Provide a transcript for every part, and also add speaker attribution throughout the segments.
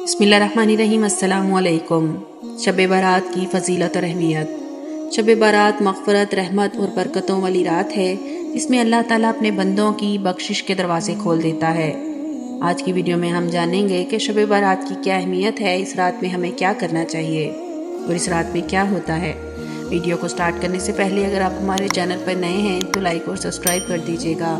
Speaker 1: بسم اللہ الرحمن الرحیم۔ السلام علیکم۔ شب برات کی فضیلت اور اہمیت۔ شب برات مغفرت، رحمت اور برکتوں والی رات ہے جس میں اللہ تعالیٰ اپنے بندوں کی بخشش کے دروازے کھول دیتا ہے۔ آج کی ویڈیو میں ہم جانیں گے کہ شب برات کی کیا اہمیت ہے، اس رات میں ہمیں کیا کرنا چاہیے اور اس رات میں کیا ہوتا ہے۔ ویڈیو کو سٹارٹ کرنے سے پہلے اگر آپ ہمارے چینل پر نئے ہیں تو لائک اور سبسکرائب کر دیجیے گا۔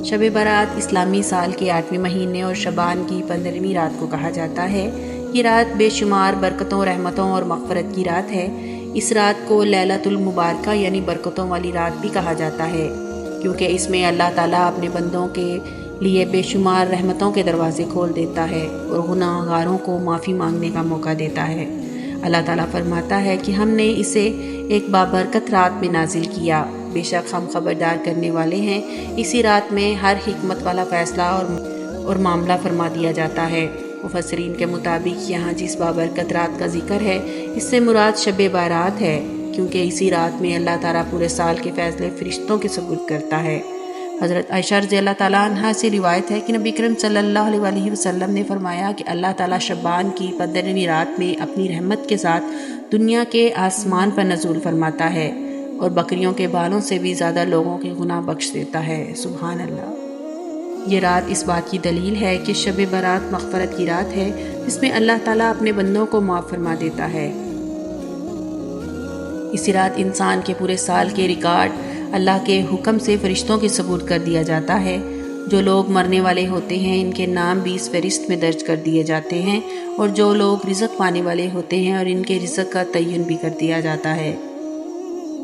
Speaker 1: شب برات اسلامی سال کے 8ویں مہینے اور شعبان کی 15ویں رات کو کہا جاتا ہے۔ یہ رات بے شمار برکتوں، رحمتوں اور مغفرت کی رات ہے۔ اس رات کو لیلۃ المبارکہ یعنی برکتوں والی رات بھی کہا جاتا ہے، کیونکہ اس میں اللہ تعالیٰ اپنے بندوں کے لیے بے شمار رحمتوں کے دروازے کھول دیتا ہے اور گناہ گاروں کو معافی مانگنے کا موقع دیتا ہے۔ اللہ تعالیٰ فرماتا ہے کہ ہم نے اسے ایک بابرکت رات میں نازل کیا، بے شک ہم خبردار کرنے والے ہیں۔ اسی رات میں ہر حکمت والا فیصلہ اور معاملہ فرما دیا جاتا ہے۔ مفسرین کے مطابق یہاں جس بابرکت رات کا ذکر ہے اس سے مراد شب برات ہے، کیونکہ اسی رات میں اللہ تعالیٰ پورے سال کے فیصلے فرشتوں کے سپرد کرتا ہے۔ حضرت عائشہ رضی اللہ تعالیٰ عنہا سے روایت ہے کہ نبی کریم صلی اللہ علیہ وسلم نے فرمایا کہ اللہ تعالیٰ شعبان کی 15ویں رات میں اپنی رحمت کے ساتھ دنیا کے آسمان پر نزول فرماتا ہے اور بکریوں کے بالوں سے بھی زیادہ لوگوں کے گناہ بخش دیتا ہے۔ سبحان اللہ۔ یہ رات اس بات کی دلیل ہے کہ شب برات مغفرت کی رات ہے جس میں اللہ تعالیٰ اپنے بندوں کو معاف فرما دیتا ہے۔ اسی رات انسان کے پورے سال کے ریکارڈ اللہ کے حکم سے فرشتوں کے سپرد کر دیا جاتا ہے۔ جو لوگ مرنے والے ہوتے ہیں ان کے نام بھی اس فہرست میں درج کر دیے جاتے ہیں، اور جو لوگ رزق پانے والے ہوتے ہیں اور ان کے رزق کا تعین بھی کر دیا جاتا ہے۔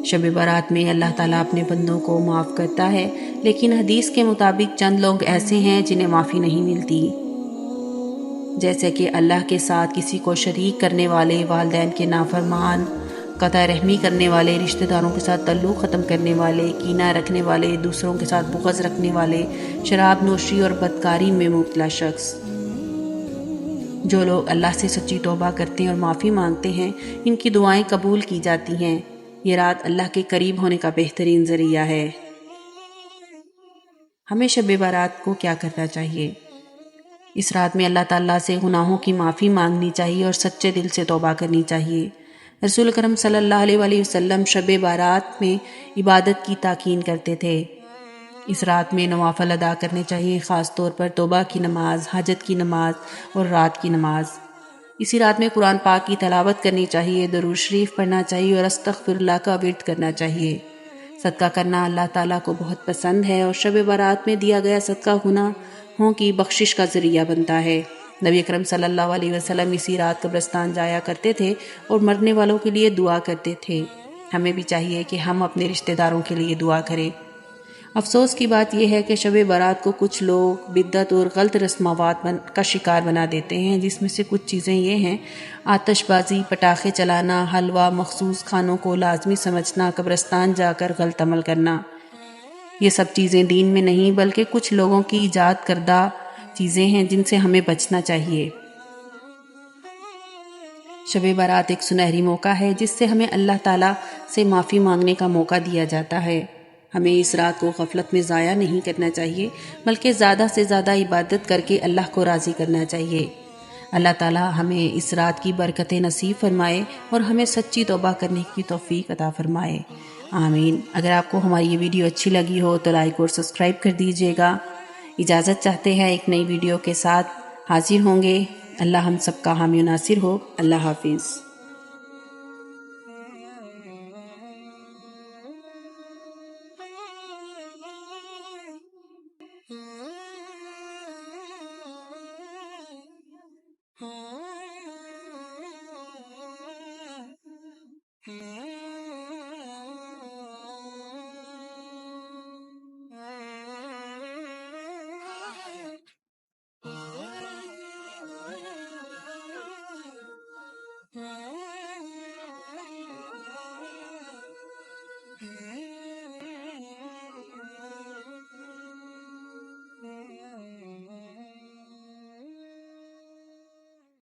Speaker 1: شب برات میں اللہ تعالیٰ اپنے بندوں کو معاف کرتا ہے، لیکن حدیث کے مطابق چند لوگ ایسے ہیں جنہیں معافی نہیں ملتی، جیسے کہ اللہ کے ساتھ کسی کو شریک کرنے والے، والدین کے نافرمان، قطع رحمی کرنے والے، رشتہ داروں کے ساتھ تعلق ختم کرنے والے، کینہ رکھنے والے، دوسروں کے ساتھ بغض رکھنے والے، شراب نوشی اور بدکاری میں مبتلا شخص۔ جو لوگ اللہ سے سچی توبہ کرتے ہیں اور معافی مانگتے ہیں ان کی دعائیں قبول کی جاتی ہیں۔ یہ رات اللہ کے قریب ہونے کا بہترین ذریعہ ہے۔ ہمیں شب برات کو کیا کرنا چاہیے؟ اس رات میں اللہ تعالیٰ سے گناہوں کی معافی مانگنی چاہیے اور سچے دل سے توبہ کرنی چاہیے۔ رسول کرم صلی اللہ علیہ وسلم شب برات میں عبادت کی تاکین کرتے تھے۔ اس رات میں نوافل ادا کرنے چاہیے، خاص طور پر توبہ کی نماز، حاجت کی نماز اور رات کی نماز۔ اسی رات میں قرآن پاک کی تلاوت کرنی چاہیے، درود شریف پڑھنا چاہیے اور استغفر اللہ کا ورد کرنا چاہیے۔ صدقہ کرنا اللہ تعالیٰ کو بہت پسند ہے اور شب برات میں دیا گیا صدقہ گناہوں کی بخشش کا ذریعہ بنتا ہے۔ نبی اکرم صلی اللہ علیہ وسلم اسی رات قبرستان جایا کرتے تھے اور مرنے والوں کے لیے دعا کرتے تھے۔ ہمیں بھی چاہیے کہ ہم اپنے رشتہ داروں کے لیے دعا کریں۔ افسوس کی بات یہ ہے کہ شب برات کو کچھ لوگ بدعت اور غلط رسومات کا شکار بنا دیتے ہیں، جس میں سے کچھ چیزیں یہ ہیں: آتش بازی، پٹاخے چلانا، حلوہ، مخصوص کھانوں کو لازمی سمجھنا، قبرستان جا کر غلط عمل کرنا۔ یہ سب چیزیں دین میں نہیں بلکہ کچھ لوگوں کی ایجاد کردہ چیزیں ہیں جن سے ہمیں بچنا چاہیے۔ شب برات ایک سنہری موقع ہے جس سے ہمیں اللہ تعالیٰ سے معافی مانگنے کا موقع دیا جاتا ہے۔ ہمیں اس رات کو غفلت میں ضائع نہیں کرنا چاہیے بلکہ زیادہ سے زیادہ عبادت کر کے اللہ کو راضی کرنا چاہیے۔ اللہ تعالیٰ ہمیں اس رات کی برکتیں نصیب فرمائے اور ہمیں سچی توبہ کرنے کی توفیق عطا فرمائے، آمین۔ اگر آپ کو ہماری یہ ویڈیو اچھی لگی ہو تو لائک اور سبسکرائب کر دیجیے گا۔ اجازت چاہتے ہیں، ایک نئی ویڈیو کے ساتھ حاضر ہوں گے۔ اللہ ہم سب کا حامی و ناصر ہو۔ اللہ حافظ۔